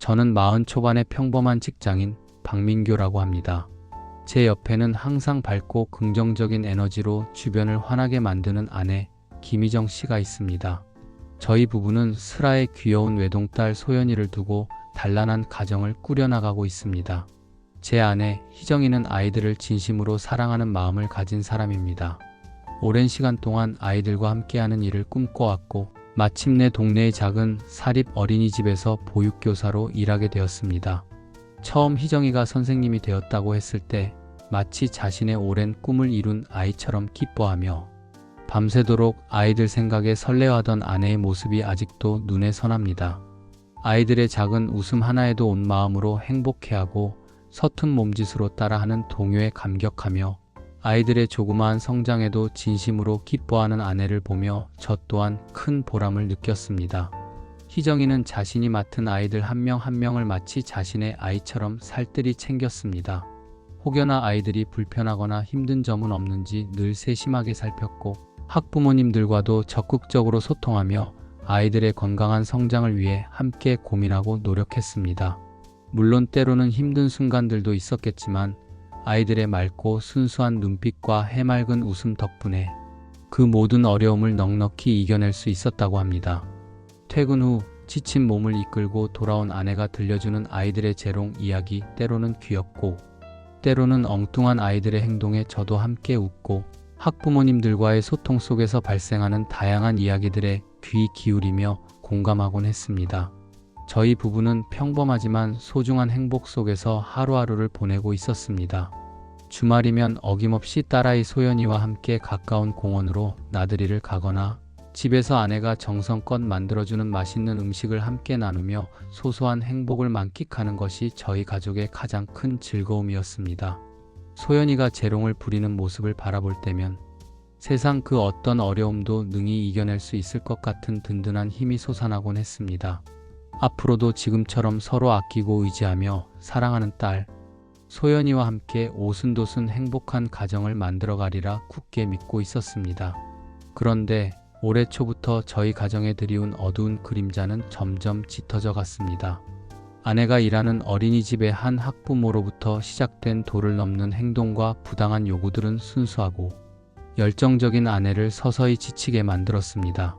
저는 40 초반의 평범한 직장인 박민교라고 합니다. 제 옆에는 항상 밝고 긍정적인 에너지로 주변을 환하게 만드는 아내 김희정 씨가 있습니다. 저희 부부는 슬아의 귀여운 외동딸 소연이를 두고 단란한 가정을 꾸려나가고 있습니다. 제 아내 희정이는 아이들을 진심으로 사랑하는 마음을 가진 사람입니다. 오랜 시간 동안 아이들과 함께하는 일을 꿈꿔왔고 마침내 동네의 작은 사립 어린이집에서 보육교사로 일하게 되었습니다. 처음 희정이가 선생님이 되었다고 했을 때 마치 자신의 오랜 꿈을 이룬 아이처럼 기뻐하며 밤새도록 아이들 생각에 설레하던 아내의 모습이 아직도 눈에 선합니다. 아이들의 작은 웃음 하나에도 온 마음으로 행복해하고 서툰 몸짓으로 따라하는 동요에 감격하며 아이들의 조그마한 성장에도 진심으로 기뻐하는 아내를 보며 저 또한 큰 보람을 느꼈습니다. 희정이는 자신이 맡은 아이들 한 명 한 명을 마치 자신의 아이처럼 살뜰히 챙겼습니다. 혹여나 아이들이 불편하거나 힘든 점은 없는지 늘 세심하게 살폈고 학부모님들과도 적극적으로 소통하며 아이들의 건강한 성장을 위해 함께 고민하고 노력했습니다. 물론 때로는 힘든 순간들도 있었겠지만 아이들의 맑고 순수한 눈빛과 해맑은 웃음 덕분에 그 모든 어려움을 넉넉히 이겨낼 수 있었다고 합니다. 퇴근 후 지친 몸을 이끌고 돌아온 아내가 들려주는 아이들의 재롱 이야기, 때로는 귀엽고 때로는 엉뚱한 아이들의 행동에 저도 함께 웃고 학부모님들과의 소통 속에서 발생하는 다양한 이야기들에 귀 기울이며 공감하곤 했습니다. 저희 부부는 평범하지만 소중한 행복 속에서 하루하루를 보내고 있었습니다. 주말이면 어김없이 딸아이 소연이와 함께 가까운 공원으로 나들이를 가거나 집에서 아내가 정성껏 만들어주는 맛있는 음식을 함께 나누며 소소한 행복을 만끽하는 것이 저희 가족의 가장 큰 즐거움이었습니다. 소연이가 재롱을 부리는 모습을 바라볼 때면 세상 그 어떤 어려움도 능히 이겨낼 수 있을 것 같은 든든한 힘이 솟아나곤 했습니다. 앞으로도 지금처럼 서로 아끼고 의지하며 사랑하는 딸 소연이와 함께 오순도순 행복한 가정을 만들어가리라 굳게 믿고 있었습니다. 그런데 올해 초부터 저희 가정에 들이운 어두운 그림자는 점점 짙어져 갔습니다. 아내가 일하는 어린이집의 한 학부모로부터 시작된 도를 넘는 행동과 부당한 요구들은 순수하고 열정적인 아내를 서서히 지치게 만들었습니다.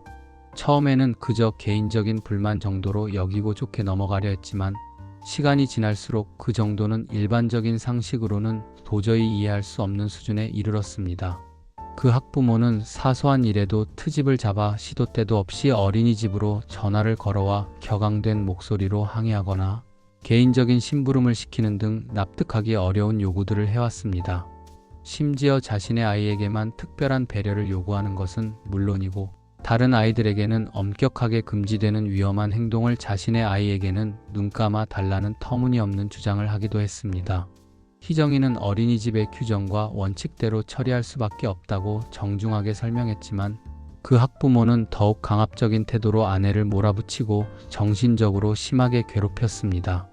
처음에는 그저 개인적인 불만 정도로 여기고 좋게 넘어가려 했지만 시간이 지날수록 그 정도는 일반적인 상식으로는 도저히 이해할 수 없는 수준에 이르렀습니다. 그 학부모는 사소한 일에도 트집을 잡아 시도 때도 없이 어린이집으로 전화를 걸어와 격앙된 목소리로 항의하거나 개인적인 심부름을 시키는 등 납득하기 어려운 요구들을 해왔습니다. 심지어 자신의 아이에게만 특별한 배려를 요구하는 것은 물론이고 다른 아이들에게는 엄격하게 금지되는 위험한 행동을 자신의 아이에게는 눈감아 달라는 터무니없는 주장을 하기도 했습니다. 희정이는 어린이집의 규정과 원칙대로 처리할 수밖에 없다고 정중하게 설명했지만 그 학부모는 더욱 강압적인 태도로 아내를 몰아붙이고 정신적으로 심하게 괴롭혔습니다.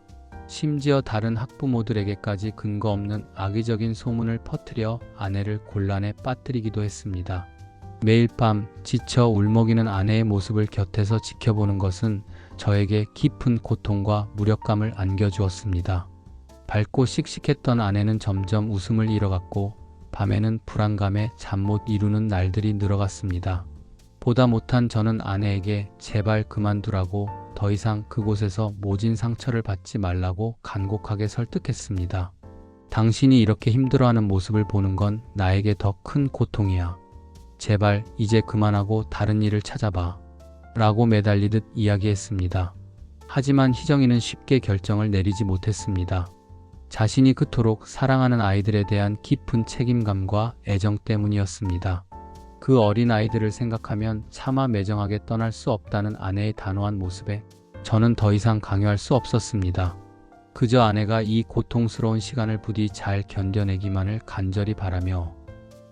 심지어 다른 학부모들에게까지 근거 없는 악의적인 소문을 퍼뜨려 아내를 곤란에 빠뜨리기도 했습니다. 매일 밤 지쳐 울먹이는 아내의 모습을 곁에서 지켜보는 것은 저에게 깊은 고통과 무력감을 안겨주었습니다. 밝고 씩씩했던 아내는 점점 웃음을 잃어갔고 밤에는 불안감에 잠 못 이루는 날들이 늘어갔습니다. 보다 못한 저는 아내에게 제발 그만두라고 더 이상 그곳에서 모진 상처를 받지 말라고 간곡하게 설득했습니다. 당신이 이렇게 힘들어하는 모습을 보는 건 나에게 더 큰 고통이야. 제발 이제 그만하고 다른 일을 찾아봐. 라고 매달리듯 이야기했습니다. 하지만 희정이는 쉽게 결정을 내리지 못했습니다. 자신이 그토록 사랑하는 아이들에 대한 깊은 책임감과 애정 때문이었습니다. 그 어린 아이들을 생각하면 차마 매정하게 떠날 수 없다는 아내의 단호한 모습에 저는 더 이상 강요할 수 없었습니다. 그저 아내가 이 고통스러운 시간을 부디 잘 견뎌내기만을 간절히 바라며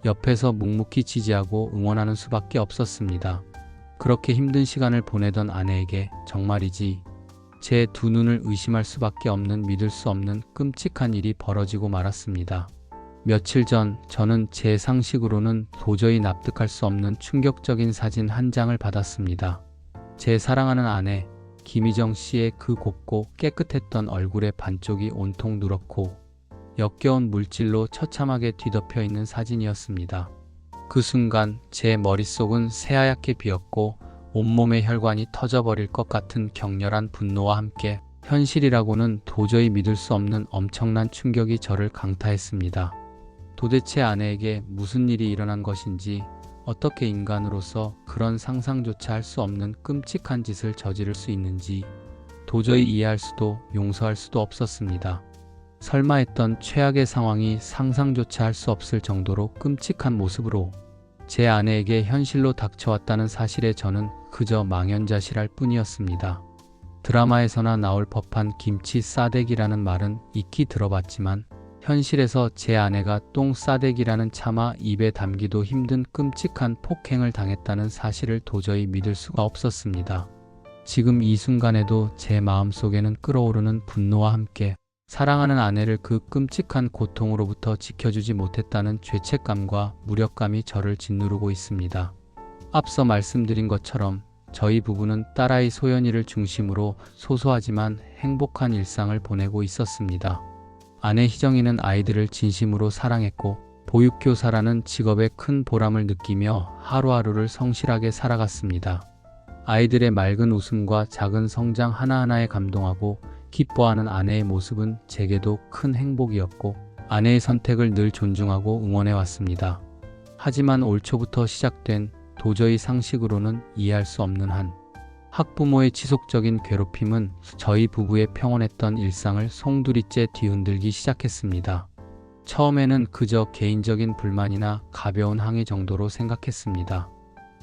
옆에서 묵묵히 지지하고 응원하는 수밖에 없었습니다. 그렇게 힘든 시간을 보내던 아내에게 정말이지 제 두 눈을 의심할 수밖에 없는 믿을 수 없는 끔찍한 일이 벌어지고 말았습니다. 며칠 전 저는 제 상식으로는 도저히 납득할 수 없는 충격적인 사진 한 장을 받았습니다. 제 사랑하는 아내 김희정 씨의 그 곱고 깨끗했던 얼굴의 반쪽이 온통 누렇고 역겨운 물질로 처참하게 뒤덮여 있는 사진이었습니다. 그 순간 제 머릿속은 새하얗게 비었고 온몸의 혈관이 터져버릴 것 같은 격렬한 분노와 함께 현실이라고는 도저히 믿을 수 없는 엄청난 충격이 저를 강타했습니다. 도대체 아내에게 무슨 일이 일어난 것인지, 어떻게 인간으로서 그런 상상조차 할 수 없는 끔찍한 짓을 저지를 수 있는지 도저히 이해할 수도 용서할 수도 없었습니다. 설마 했던 최악의 상황이 상상조차 할 수 없을 정도로 끔찍한 모습으로 제 아내에게 현실로 닥쳐왔다는 사실에 저는 그저 망연자실할 뿐이었습니다. 드라마에서나 나올 법한 김치 싸대기라는 말은 익히 들어봤지만 현실에서 제 아내가 똥 싸대기라는 차마 입에 담기도 힘든 끔찍한 폭행을 당했다는 사실을 도저히 믿을 수가 없었습니다. 지금 이 순간에도 제 마음속에는 끓어오르는 분노와 함께 사랑하는 아내를 그 끔찍한 고통으로부터 지켜주지 못했다는 죄책감과 무력감이 저를 짓누르고 있습니다. 앞서 말씀드린 것처럼 저희 부부는 딸아이 소연이를 중심으로 소소하지만 행복한 일상을 보내고 있었습니다. 아내 희정이는 아이들을 진심으로 사랑했고 보육교사라는 직업에 큰 보람을 느끼며 하루하루를 성실하게 살아갔습니다. 아이들의 맑은 웃음과 작은 성장 하나하나에 감동하고 기뻐하는 아내의 모습은 제게도 큰 행복이었고 아내의 선택을 늘 존중하고 응원해왔습니다. 하지만 올 초부터 시작된 도저히 상식으로는 이해할 수 없는 한 학부모의 지속적인 괴롭힘은 저희 부부의 평온했던 일상을 송두리째 뒤흔들기 시작했습니다. 처음에는 그저 개인적인 불만이나 가벼운 항의 정도로 생각했습니다.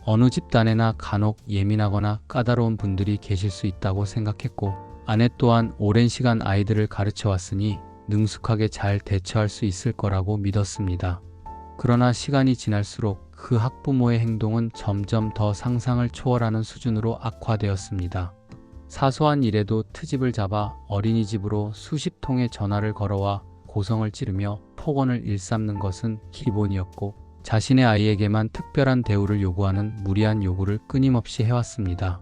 어느 집단에나 간혹 예민하거나 까다로운 분들이 계실 수 있다고 생각했고 아내 또한 오랜 시간 아이들을 가르쳐 왔으니 능숙하게 잘 대처할 수 있을 거라고 믿었습니다. 그러나 시간이 지날수록 그 학부모의 행동은 점점 더 상상을 초월하는 수준으로 악화되었습니다. 사소한 일에도 트집을 잡아 어린이집으로 수십 통의 전화를 걸어와 고성을 찌르며 폭언을 일삼는 것은 기본이었고 자신의 아이에게만 특별한 대우를 요구하는 무리한 요구를 끊임없이 해왔습니다.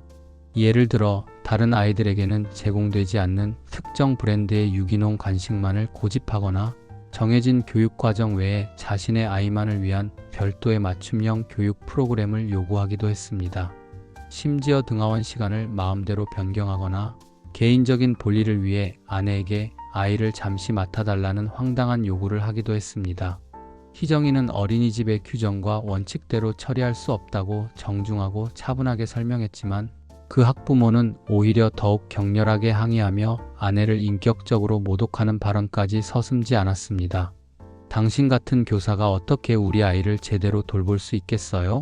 예를 들어 다른 아이들에게는 제공되지 않는 특정 브랜드의 유기농 간식만을 고집하거나 정해진 교육과정 외에 자신의 아이만을 위한 별도의 맞춤형 교육 프로그램을 요구하기도 했습니다. 심지어 등하원 시간을 마음대로 변경하거나 개인적인 볼일을 위해 아내에게 아이를 잠시 맡아달라는 황당한 요구를 하기도 했습니다. 희정이는 어린이집의 규정과 원칙대로 처리할 수 없다고 정중하고 차분하게 설명했지만 그 학부모는 오히려 더욱 격렬하게 항의하며 아내를 인격적으로 모독하는 발언까지 서슴지 않았습니다. 당신 같은 교사가 어떻게 우리 아이를 제대로 돌볼 수 있겠어요?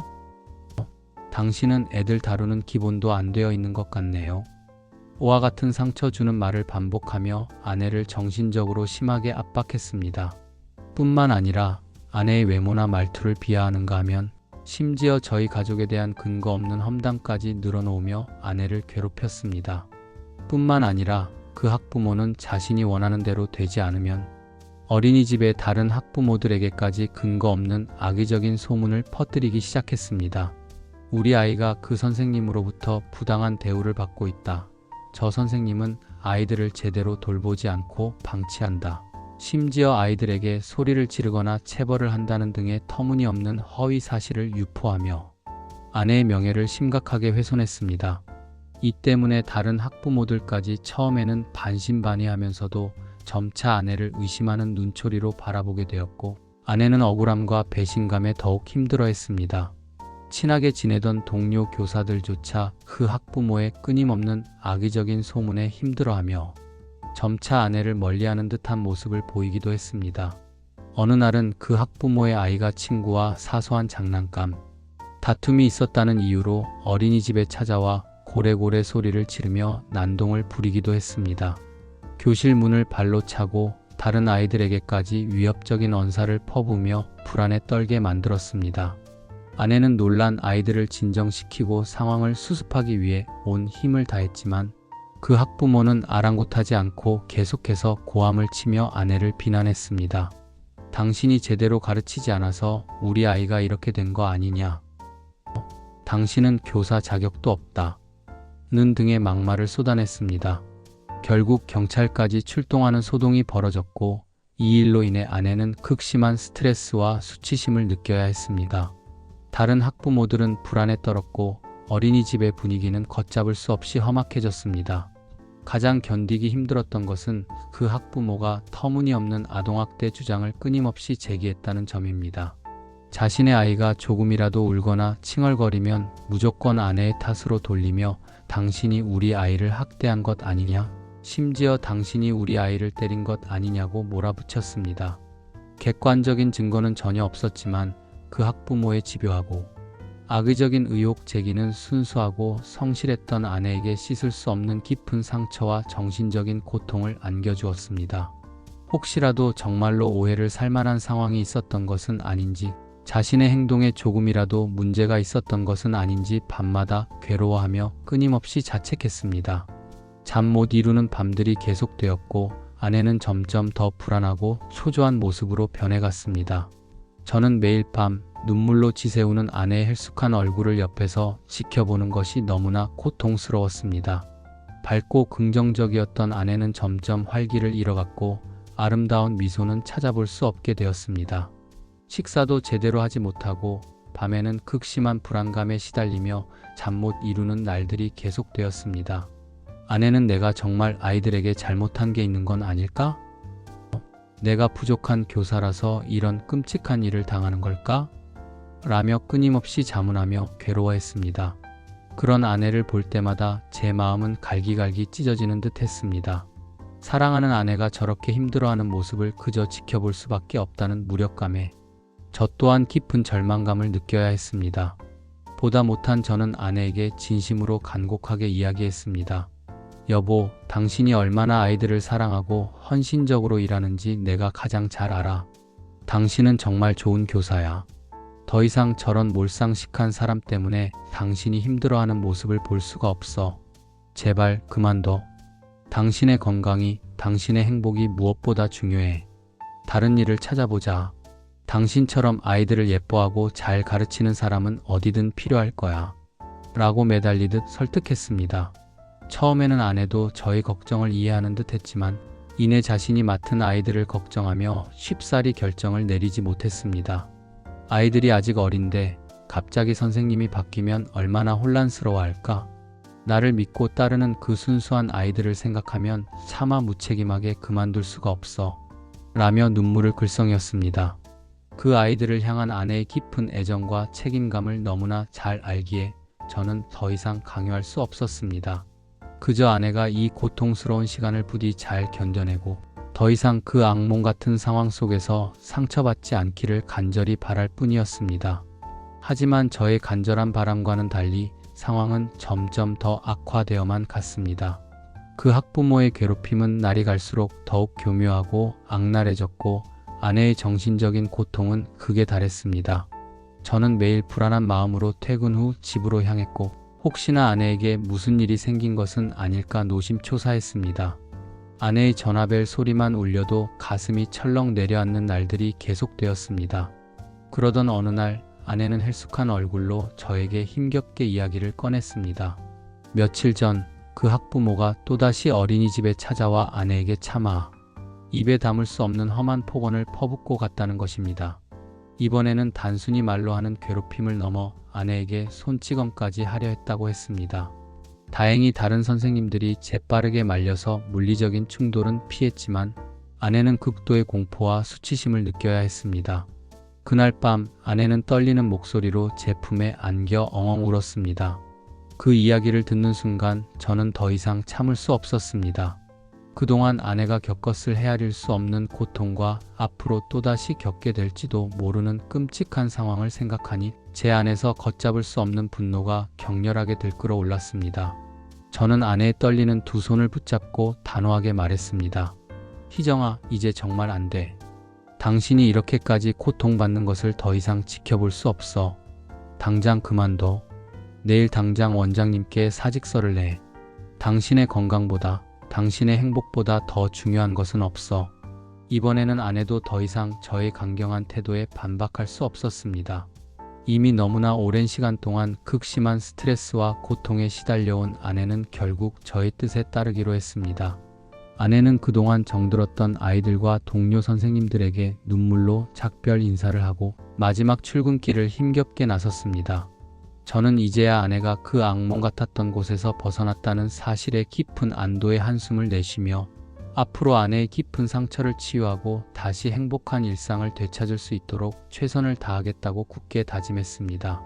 당신은 애들 다루는 기본도 안 되어 있는 것 같네요. 오와 같은 상처 주는 말을 반복하며 아내를 정신적으로 심하게 압박했습니다. 뿐만 아니라 아내의 외모나 말투를 비하하는가 하면 심지어 저희 가족에 대한 근거 없는 험담까지 늘어놓으며 아내를 괴롭혔습니다. 뿐만 아니라 그 학부모는 자신이 원하는 대로 되지 않으면 어린이집의 다른 학부모들에게까지 근거 없는 악의적인 소문을 퍼뜨리기 시작했습니다. 우리 아이가 그 선생님으로부터 부당한 대우를 받고 있다. 저 선생님은 아이들을 제대로 돌보지 않고 방치한다. 심지어 아이들에게 소리를 지르거나 체벌을 한다는 등의 터무니없는 허위 사실을 유포하며 아내의 명예를 심각하게 훼손했습니다. 이 때문에 다른 학부모들까지 처음에는 반신반의하면서도 점차 아내를 의심하는 눈초리로 바라보게 되었고 아내는 억울함과 배신감에 더욱 힘들어했습니다. 친하게 지내던 동료 교사들조차 그 학부모의 끊임없는 악의적인 소문에 힘들어하며 점차 아내를 멀리하는 듯한 모습을 보이기도 했습니다. 어느 날은 그 학부모의 아이가 친구와 사소한 장난감, 다툼이 있었다는 이유로 어린이집에 찾아와 고래고래 소리를 지르며 난동을 부리기도 했습니다. 교실 문을 발로 차고 다른 아이들에게까지 위협적인 언사를 퍼부으며 불안에 떨게 만들었습니다. 아내는 놀란 아이들을 진정시키고 상황을 수습하기 위해 온 힘을 다했지만 그 학부모는 아랑곳하지 않고 계속해서 고함을 치며 아내를 비난했습니다. 당신이 제대로 가르치지 않아서 우리 아이가 이렇게 된 거 아니냐? 당신은 교사 자격도 없다. 등의 막말을 쏟아냈습니다. 결국 경찰까지 출동하는 소동이 벌어졌고 이 일로 인해 아내는 극심한 스트레스와 수치심을 느껴야 했습니다. 다른 학부모들은 불안에 떨었고 어린이집의 분위기는 걷잡을 수 없이 험악해졌습니다. 가장 견디기 힘들었던 것은 그 학부모가 터무니없는 아동학대 주장을 끊임없이 제기했다는 점입니다. 자신의 아이가 조금이라도 울거나 칭얼거리면 무조건 아내의 탓으로 돌리며 당신이 우리 아이를 학대한 것 아니냐? 심지어 당신이 우리 아이를 때린 것 아니냐고 몰아붙였습니다. 객관적인 증거는 전혀 없었지만 그 학부모의 집요하고 악의적인 의혹 제기는 순수하고 성실했던 아내에게 씻을 수 없는 깊은 상처와 정신적인 고통을 안겨주었습니다. 혹시라도 정말로 오해를 살 만한 상황이 있었던 것은 아닌지, 자신의 행동에 조금이라도 문제가 있었던 것은 아닌지 밤마다 괴로워하며 끊임없이 자책했습니다. 잠 못 이루는 밤들이 계속되었고 아내는 점점 더 불안하고 초조한 모습으로 변해갔습니다. 저는 매일 밤 눈물로 지새우는 아내의 헬쑥한 얼굴을 옆에서 지켜보는 것이 너무나 고통스러웠습니다. 밝고 긍정적이었던 아내는 점점 활기를 잃어갔고 아름다운 미소는 찾아볼 수 없게 되었습니다. 식사도 제대로 하지 못하고 밤에는 극심한 불안감에 시달리며 잠 못 이루는 날들이 계속되었습니다. 아내는 내가 정말 아이들에게 잘못한 게 있는 건 아닐까? 내가 부족한 교사라서 이런 끔찍한 일을 당하는 걸까? 라며 끊임없이 자문하며 괴로워했습니다. 그런 아내를 볼 때마다 제 마음은 갈기갈기 찢어지는 듯 했습니다. 사랑하는 아내가 저렇게 힘들어하는 모습을 그저 지켜볼 수밖에 없다는 무력감에 저 또한 깊은 절망감을 느껴야 했습니다. 보다 못한 저는 아내에게 진심으로 간곡하게 이야기했습니다. 여보, 당신이 얼마나 아이들을 사랑하고 헌신적으로 일하는지 내가 가장 잘 알아. 당신은 정말 좋은 교사야. 더 이상 저런 몰상식한 사람 때문에 당신이 힘들어하는 모습을 볼 수가 없어. 제발 그만둬. 당신의 건강이, 당신의 행복이 무엇보다 중요해. 다른 일을 찾아보자. 당신처럼 아이들을 예뻐하고 잘 가르치는 사람은 어디든 필요할 거야. 라고 매달리듯 설득했습니다. 처음에는 아내도 저의 걱정을 이해하는 듯 했지만 이내 자신이 맡은 아이들을 걱정하며 쉽사리 결정을 내리지 못했습니다. 아이들이 아직 어린데 갑자기 선생님이 바뀌면 얼마나 혼란스러워할까? 나를 믿고 따르는 그 순수한 아이들을 생각하면 차마 무책임하게 그만둘 수가 없어. 라며 눈물을 글썽였습니다. 그 아이들을 향한 아내의 깊은 애정과 책임감을 너무나 잘 알기에 저는 더 이상 강요할 수 없었습니다. 그저 아내가 이 고통스러운 시간을 부디 잘 견뎌내고 더 이상 그 악몽 같은 상황 속에서 상처받지 않기를 간절히 바랄 뿐이었습니다. 하지만 저의 간절한 바람과는 달리 상황은 점점 더 악화되어만 갔습니다. 그 학부모의 괴롭힘은 날이 갈수록 더욱 교묘하고 악랄해졌고 아내의 정신적인 고통은 극에 달했습니다. 저는 매일 불안한 마음으로 퇴근 후 집으로 향했고 혹시나 아내에게 무슨 일이 생긴 것은 아닐까 노심초사했습니다. 아내의 전화벨 소리만 울려도 가슴이 철렁 내려앉는 날들이 계속되었습니다. 그러던 어느 날 아내는 헬쑥한 얼굴로 저에게 힘겹게 이야기를 꺼냈습니다. 며칠 전 그 학부모가 또다시 어린이집에 찾아와 아내에게 차마 입에 담을 수 없는 험한 폭언을 퍼붓고 갔다는 것입니다. 이번에는 단순히 말로 하는 괴롭힘을 넘어 아내에게 손찌검까지 하려 했다고 했습니다. 다행히 다른 선생님들이 재빠르게 말려서 물리적인 충돌은 피했지만 아내는 극도의 공포와 수치심을 느껴야 했습니다. 그날 밤 아내는 떨리는 목소리로 제 품에 안겨 엉엉 울었습니다. 그 이야기를 듣는 순간 저는 더 이상 참을 수 없었습니다. 그동안 아내가 겪었을 헤아릴 수 없는 고통과 앞으로 또다시 겪게 될지도 모르는 끔찍한 상황을 생각하니 제 안에서 걷잡을 수 없는 분노가 격렬하게 들끓어 올랐습니다. 저는 아내의 떨리는 두 손을 붙잡고 단호하게 말했습니다. 희정아, 이제 정말 안 돼. 당신이 이렇게까지 고통받는 것을 더 이상 지켜볼 수 없어. 당장 그만둬. 내일 당장 원장님께 사직서를 내. 당신의 건강보다, 당신의 행복보다 더 중요한 것은 없어. 이번에는 아내도 더 이상 저의 강경한 태도에 반박할 수 없었습니다. 이미 너무나 오랜 시간 동안 극심한 스트레스와 고통에 시달려온 아내는 결국 저의 뜻에 따르기로 했습니다. 아내는 그동안 정들었던 아이들과 동료 선생님들에게 눈물로 작별 인사를 하고 마지막 출근길을 힘겹게 나섰습니다. 저는 이제야 아내가 그 악몽 같았던 곳에서 벗어났다는 사실에 깊은 안도의 한숨을 내쉬며 앞으로 아내의 깊은 상처를 치유하고 다시 행복한 일상을 되찾을 수 있도록 최선을 다하겠다고 굳게 다짐했습니다.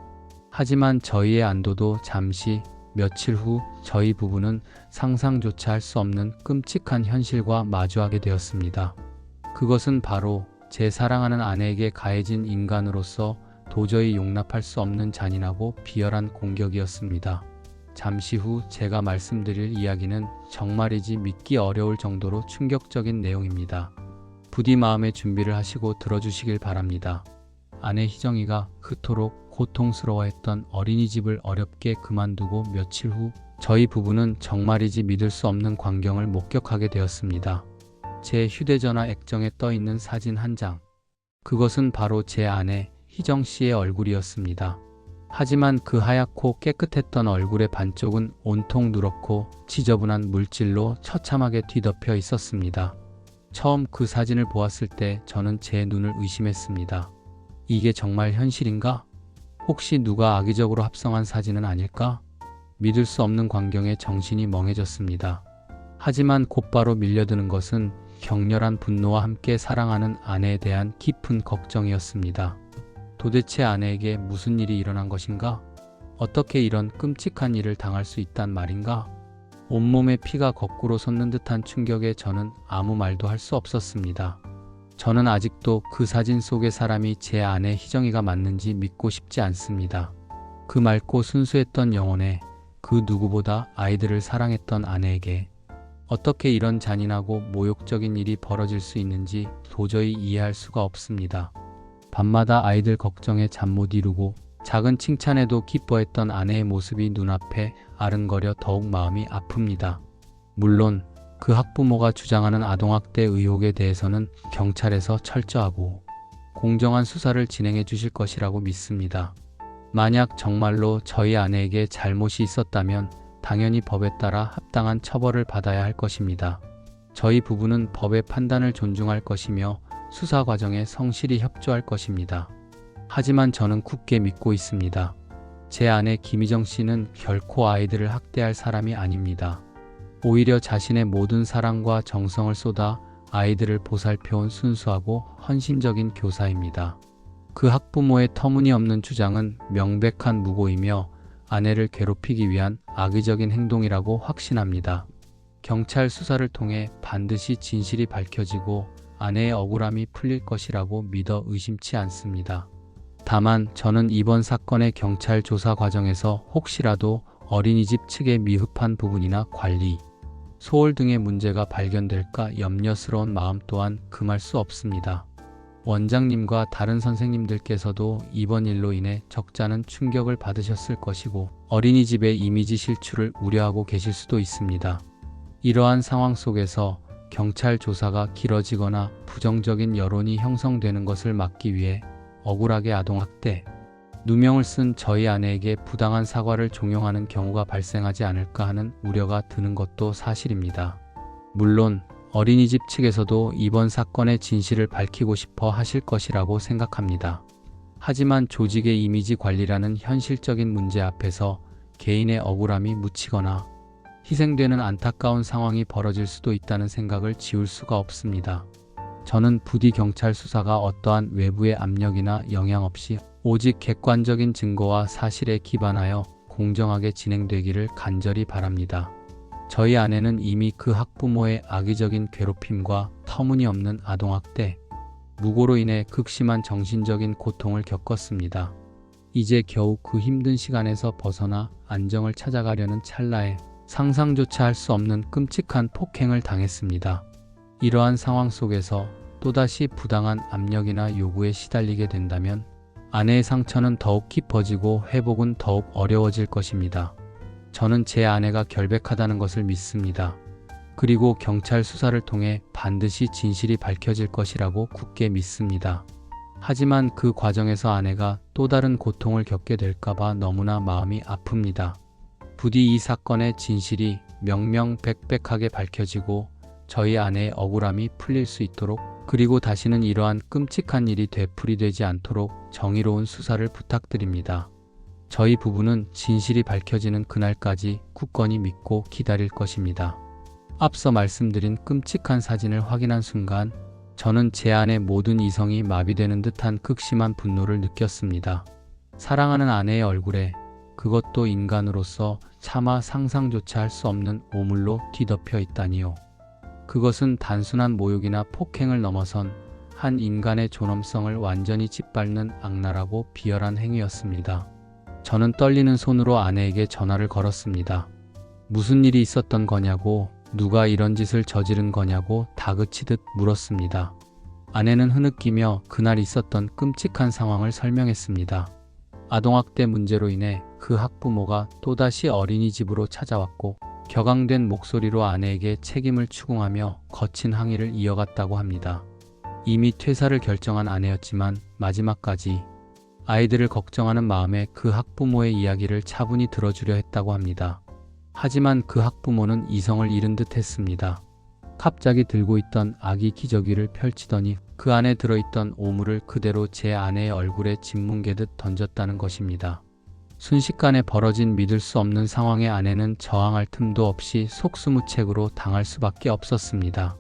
하지만 저희의 안도도 잠시 며칠 후 저희 부부는 상상조차 할 수 없는 끔찍한 현실과 마주하게 되었습니다. 그것은 바로 제 사랑하는 아내에게 가해진 인간으로서 도저히 용납할 수 없는 잔인하고 비열한 공격이었습니다. 잠시 후 제가 말씀드릴 이야기는 정말이지 믿기 어려울 정도로 충격적인 내용입니다. 부디 마음의 준비를 하시고 들어주시길 바랍니다. 아내 희정이가 그토록 고통스러워했던 어린이집을 어렵게 그만두고 며칠 후 저희 부부는 정말이지 믿을 수 없는 광경을 목격하게 되었습니다. 제 휴대전화 액정에 떠있는 사진 한 장. 그것은 바로 제 아내 희정 씨의 얼굴이었습니다. 하지만 그 하얗고 깨끗했던 얼굴의 반쪽은 온통 누렇고 지저분한 물질로 처참하게 뒤덮여 있었습니다. 처음 그 사진을 보았을 때 저는 제 눈을 의심했습니다. 이게 정말 현실인가? 혹시 누가 악의적으로 합성한 사진은 아닐까? 믿을 수 없는 광경에 정신이 멍해졌습니다. 하지만 곧바로 밀려드는 것은 격렬한 분노와 함께 사랑하는 아내에 대한 깊은 걱정이었습니다. 도대체 아내에게 무슨 일이 일어난 것인가? 어떻게 이런 끔찍한 일을 당할 수 있단 말인가? 온몸에 피가 거꾸로 솟는 듯한 충격에 저는 아무 말도 할 수 없었습니다. 저는 아직도 그 사진 속의 사람이 제 아내 희정이가 맞는지 믿고 싶지 않습니다. 그 맑고 순수했던 영혼에 그 누구보다 아이들을 사랑했던 아내에게 어떻게 이런 잔인하고 모욕적인 일이 벌어질 수 있는지 도저히 이해할 수가 없습니다. 밤마다 아이들 걱정에 잠 못 이루고 작은 칭찬에도 기뻐했던 아내의 모습이 눈앞에 아른거려 더욱 마음이 아픕니다. 물론 그 학부모가 주장하는 아동학대 의혹에 대해서는 경찰에서 철저하고 공정한 수사를 진행해 주실 것이라고 믿습니다. 만약 정말로 저희 아내에게 잘못이 있었다면 당연히 법에 따라 합당한 처벌을 받아야 할 것입니다. 저희 부부는 법의 판단을 존중할 것이며 수사 과정에 성실히 협조할 것입니다. 하지만 저는 굳게 믿고 있습니다. 제 아내 김희정 씨는 결코 아이들을 학대할 사람이 아닙니다. 오히려 자신의 모든 사랑과 정성을 쏟아 아이들을 보살펴온 순수하고 헌신적인 교사입니다. 그 학부모의 터무니없는 주장은 명백한 무고이며 아내를 괴롭히기 위한 악의적인 행동이라고 확신합니다. 경찰 수사를 통해 반드시 진실이 밝혀지고 아내의 억울함이 풀릴 것이라고 믿어 의심치 않습니다. 다만 저는 이번 사건의 경찰 조사 과정에서 혹시라도 어린이집 측의 미흡한 부분이나 관리, 소홀 등의 문제가 발견될까 염려스러운 마음 또한 금할 수 없습니다. 원장님과 다른 선생님들께서도 이번 일로 인해 적잖은 충격을 받으셨을 것이고 어린이집의 이미지 실추를 우려하고 계실 수도 있습니다. 이러한 상황 속에서 경찰 조사가 길어지거나 부정적인 여론이 형성되는 것을 막기 위해 억울하게 아동학대, 누명을 쓴 저희 아내에게 부당한 사과를 종용하는 경우가 발생하지 않을까 하는 우려가 드는 것도 사실입니다. 물론 어린이집 측에서도 이번 사건의 진실을 밝히고 싶어 하실 것이라고 생각합니다. 하지만 조직의 이미지 관리라는 현실적인 문제 앞에서 개인의 억울함이 묻히거나 희생되는 안타까운 상황이 벌어질 수도 있다는 생각을 지울 수가 없습니다. 저는 부디 경찰 수사가 어떠한 외부의 압력이나 영향 없이 오직 객관적인 증거와 사실에 기반하여 공정하게 진행되기를 간절히 바랍니다. 저희 아내는 이미 그 학부모의 악의적인 괴롭힘과 터무니없는 아동학대, 무고로 인해 극심한 정신적인 고통을 겪었습니다. 이제 겨우 그 힘든 시간에서 벗어나 안정을 찾아가려는 찰나에 상상조차 할 수 없는 끔찍한 폭행을 당했습니다. 이러한 상황 속에서 또다시 부당한 압력이나 요구에 시달리게 된다면 아내의 상처는 더욱 깊어지고 회복은 더욱 어려워질 것입니다. 저는 제 아내가 결백하다는 것을 믿습니다. 그리고 경찰 수사를 통해 반드시 진실이 밝혀질 것이라고 굳게 믿습니다. 하지만 그 과정에서 아내가 또 다른 고통을 겪게 될까봐 너무나 마음이 아픕니다. 부디 이 사건의 진실이 명명백백하게 밝혀지고 저희 아내의 억울함이 풀릴 수 있도록, 그리고 다시는 이러한 끔찍한 일이 되풀이되지 않도록 정의로운 수사를 부탁드립니다. 저희 부부는 진실이 밝혀지는 그날까지 굳건히 믿고 기다릴 것입니다. 앞서 말씀드린 끔찍한 사진을 확인한 순간 저는 제 안의 모든 이성이 마비되는 듯한 극심한 분노를 느꼈습니다. 사랑하는 아내의 얼굴에, 그것도 인간으로서 차마 상상조차 할 수 없는 오물로 뒤덮여 있다니요. 그것은 단순한 모욕이나 폭행을 넘어선 한 인간의 존엄성을 완전히 짓밟는 악랄하고 비열한 행위였습니다. 저는 떨리는 손으로 아내에게 전화를 걸었습니다. 무슨 일이 있었던 거냐고, 누가 이런 짓을 저지른 거냐고 다그치듯 물었습니다. 아내는 흐느끼며 그날 있었던 끔찍한 상황을 설명했습니다. 아동학대 문제로 인해 그 학부모가 또다시 어린이집으로 찾아왔고 격앙된 목소리로 아내에게 책임을 추궁하며 거친 항의를 이어갔다고 합니다. 이미 퇴사를 결정한 아내였지만 마지막까지 아이들을 걱정하는 마음에 그 학부모의 이야기를 차분히 들어주려 했다고 합니다. 하지만 그 학부모는 이성을 잃은 듯 했습니다. 갑자기 들고 있던 아기 기저귀를 펼치더니 그 안에 들어있던 오물을 그대로 제 아내의 얼굴에 짓뭉개듯 던졌다는 것입니다. 순식간에 벌어진 믿을 수 없는 상황에 아내는 저항할 틈도 없이 속수무책으로 당할 수밖에 없었습니다.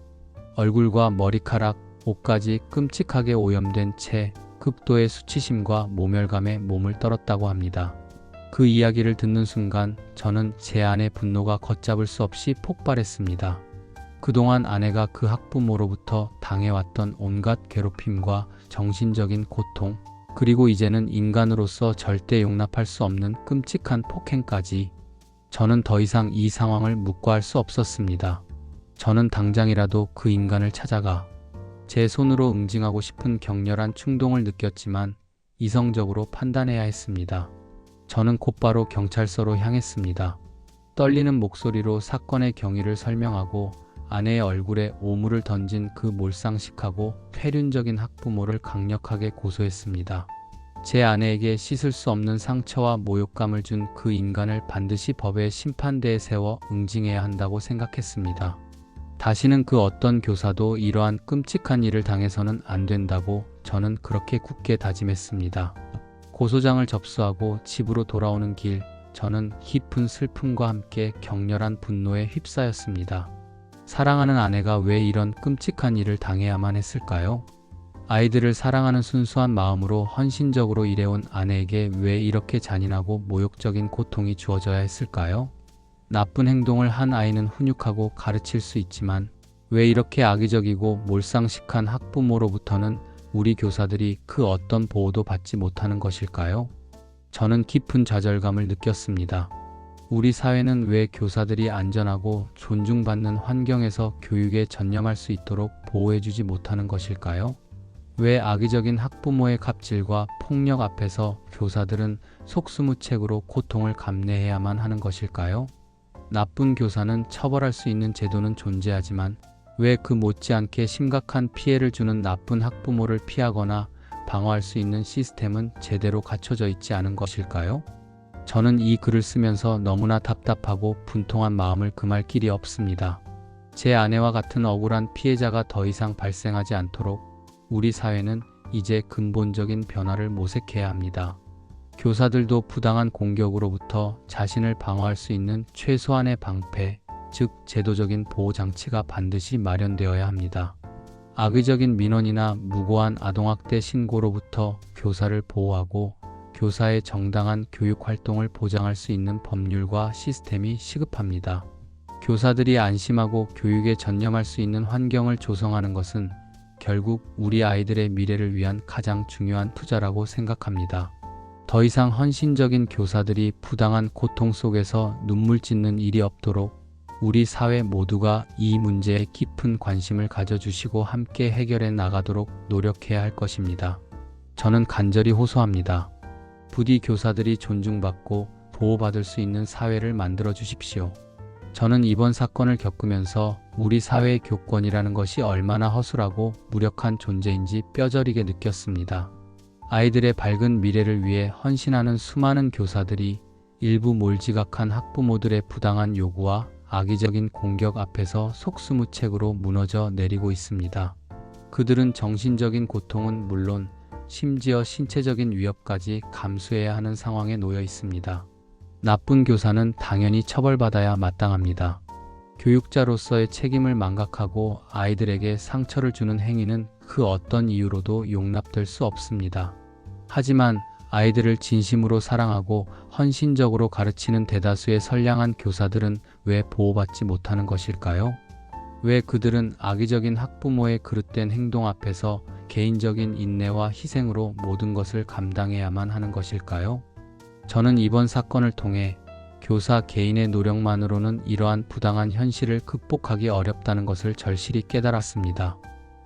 얼굴과 머리카락, 옷까지 끔찍하게 오염된 채 극도의 수치심과 모멸감에 몸을 떨었다고 합니다. 그 이야기를 듣는 순간 저는 제 안의 분노가 걷잡을 수 없이 폭발했습니다. 그동안 아내가 그 학부모로부터 당해왔던 온갖 괴롭힘과 정신적인 고통, 그리고 이제는 인간으로서 절대 용납할 수 없는 끔찍한 폭행까지, 저는 더 이상 이 상황을 묵과할 수 없었습니다. 저는 당장이라도 그 인간을 찾아가 제 손으로 응징하고 싶은 격렬한 충동을 느꼈지만 이성적으로 판단해야 했습니다. 저는 곧바로 경찰서로 향했습니다. 떨리는 목소리로 사건의 경위를 설명하고 아내의 얼굴에 오물을 던진 그 몰상식하고 폐륜적인 학부모를 강력하게 고소했습니다. 제 아내에게 씻을 수 없는 상처와 모욕감을 준 그 인간을 반드시 법의 심판대에 세워 응징해야 한다고 생각했습니다. 다시는 그 어떤 교사도 이러한 끔찍한 일을 당해서는 안 된다고 저는 그렇게 굳게 다짐했습니다. 고소장을 접수하고 집으로 돌아오는 길, 저는 깊은 슬픔과 함께 격렬한 분노에 휩싸였습니다. 사랑하는 아내가 왜 이런 끔찍한 일을 당해야만 했을까요? 아이들을 사랑하는 순수한 마음으로 헌신적으로 일해온 아내에게 왜 이렇게 잔인하고 모욕적인 고통이 주어져야 했을까요? 나쁜 행동을 한 아이는 훈육하고 가르칠 수 있지만 왜 이렇게 악의적이고 몰상식한 학부모로부터는 우리 교사들이 그 어떤 보호도 받지 못하는 것일까요? 저는 깊은 좌절감을 느꼈습니다. 우리 사회는 왜 교사들이 안전하고 존중받는 환경에서 교육에 전념할 수 있도록 보호해주지 못하는 것일까요? 왜 악의적인 학부모의 갑질과 폭력 앞에서 교사들은 속수무책으로 고통을 감내해야만 하는 것일까요? 나쁜 교사는 처벌할 수 있는 제도는 존재하지만 왜 그 못지않게 심각한 피해를 주는 나쁜 학부모를 피하거나 방어할 수 있는 시스템은 제대로 갖춰져 있지 않은 것일까요? 저는 이 글을 쓰면서 너무나 답답하고 분통한 마음을 금할 길이 없습니다. 제 아내와 같은 억울한 피해자가 더 이상 발생하지 않도록 우리 사회는 이제 근본적인 변화를 모색해야 합니다. 교사들도 부당한 공격으로부터 자신을 방어할 수 있는 최소한의 방패, 즉 제도적인 보호장치가 반드시 마련되어야 합니다. 악의적인 민원이나 무고한 아동학대 신고로부터 교사를 보호하고 교사의 정당한 교육활동을 보장할 수 있는 법률과 시스템이 시급합니다. 교사들이 안심하고 교육에 전념할 수 있는 환경을 조성하는 것은 결국 우리 아이들의 미래를 위한 가장 중요한 투자라고 생각합니다. 더 이상 헌신적인 교사들이 부당한 고통 속에서 눈물 짓는 일이 없도록 우리 사회 모두가 이 문제에 깊은 관심을 가져주시고 함께 해결해 나가도록 노력해야 할 것입니다. 저는 간절히 호소합니다. 부디 교사들이 존중받고 보호받을 수 있는 사회를 만들어 주십시오. 저는 이번 사건을 겪으면서 우리 사회의 교권이라는 것이 얼마나 허술하고 무력한 존재인지 뼈저리게 느꼈습니다. 아이들의 밝은 미래를 위해 헌신하는 수많은 교사들이 일부 몰지각한 학부모들의 부당한 요구와 악의적인 공격 앞에서 속수무책으로 무너져 내리고 있습니다. 그들은 정신적인 고통은 물론 심지어 신체적인 위협까지 감수해야 하는 상황에 놓여 있습니다. 나쁜 교사는 당연히 처벌받아야 마땅합니다. 교육자로서의 책임을 망각하고 아이들에게 상처를 주는 행위는 그 어떤 이유로도 용납될 수 없습니다. 하지만 아이들을 진심으로 사랑하고 헌신적으로 가르치는 대다수의 선량한 교사들은 왜 보호받지 못하는 것일까요? 왜 그들은 악의적인 학부모의 그릇된 행동 앞에서 개인적인 인내와 희생으로 모든 것을 감당해야만 하는 것일까요? 저는 이번 사건을 통해 교사 개인의 노력만으로는 이러한 부당한 현실을 극복하기 어렵다는 것을 절실히 깨달았습니다.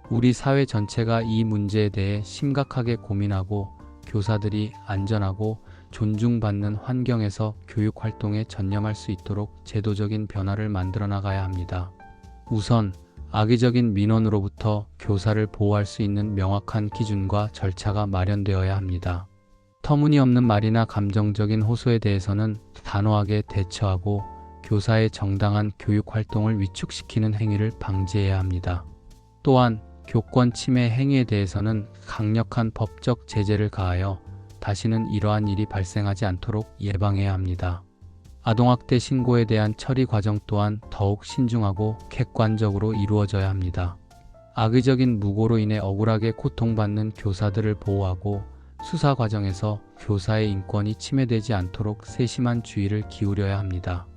우리 사회 전체가 이 문제에 대해 심각하게 고민하고 교사들이 안전하고 존중받는 환경에서 교육 활동에 전념할 수 있도록 제도적인 변화를 만들어 나가야 합니다. 우선 악의적인 민원으로부터 교사를 보호할 수 있는 명확한 기준과 절차가 마련되어야 합니다. 터무니없는 말이나 감정적인 호소에 대해서는 단호하게 대처하고 교사의 정당한 교육 활동을 위축시키는 행위를 방지해야 합니다. 또한 교권 침해 행위에 대해서는 강력한 법적 제재를 가하여 다시는 이러한 일이 발생하지 않도록 예방해야 합니다. 아동학대 신고에 대한 처리 과정 또한 더욱 신중하고 객관적으로 이루어져야 합니다. 악의적인 무고로 인해 억울하게 고통받는 교사들을 보호하고 수사 과정에서 교사의 인권이 침해되지 않도록 세심한 주의를 기울여야 합니다.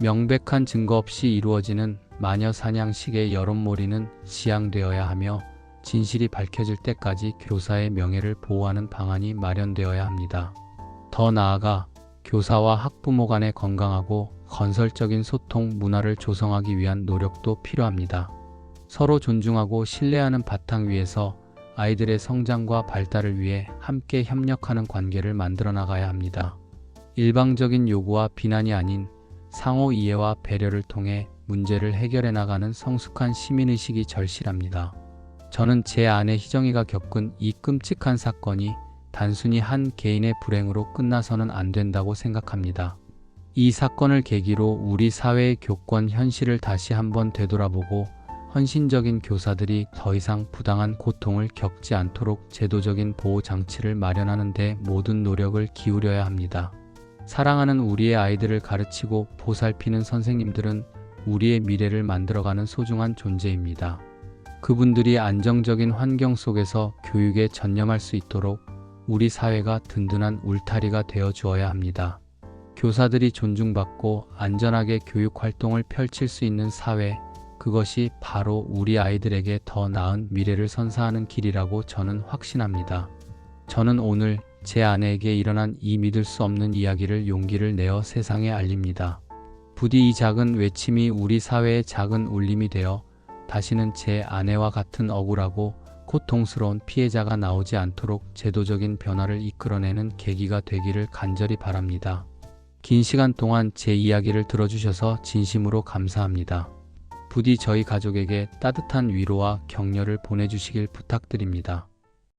명백한 증거 없이 이루어지는 마녀 사냥식의 여론몰이는 지양되어야 하며 진실이 밝혀질 때까지 교사의 명예를 보호하는 방안이 마련되어야 합니다. 더 나아가 교사와 학부모 간의 건강하고 건설적인 소통 문화를 조성하기 위한 노력도 필요합니다. 서로 존중하고 신뢰하는 바탕 위에서 아이들의 성장과 발달을 위해 함께 협력하는 관계를 만들어 나가야 합니다. 일방적인 요구와 비난이 아닌 상호 이해와 배려를 통해 문제를 해결해 나가는 성숙한 시민의식이 절실합니다. 저는 제 아내 희정이가 겪은 이 끔찍한 사건이 단순히 한 개인의 불행으로 끝나서는 안 된다고 생각합니다. 이 사건을 계기로 우리 사회의 교권 현실을 다시 한번 되돌아보고 헌신적인 교사들이 더 이상 부당한 고통을 겪지 않도록 제도적인 보호 장치를 마련하는 데 모든 노력을 기울여야 합니다. 사랑하는 우리의 아이들을 가르치고 보살피는 선생님들은 우리의 미래를 만들어가는 소중한 존재입니다. 그분들이 안정적인 환경 속에서 교육에 전념할 수 있도록 우리 사회가 든든한 울타리가 되어 주어야 합니다. 교사들이 존중받고 안전하게 교육 활동을 펼칠 수 있는 사회, 그것이 바로 우리 아이들에게 더 나은 미래를 선사하는 길이라고 저는 확신합니다. 저는 오늘 제 아내에게 일어난 이 믿을 수 없는 이야기를 용기를 내어 세상에 알립니다. 부디 이 작은 외침이 우리 사회의 작은 울림이 되어 다시는 제 아내와 같은 억울하고 고통스러운 피해자가 나오지 않도록 제도적인 변화를 이끌어내는 계기가 되기를 간절히 바랍니다. 긴 시간 동안 제 이야기를 들어주셔서 진심으로 감사합니다. 부디 저희 가족에게 따뜻한 위로와 격려를 보내주시길 부탁드립니다.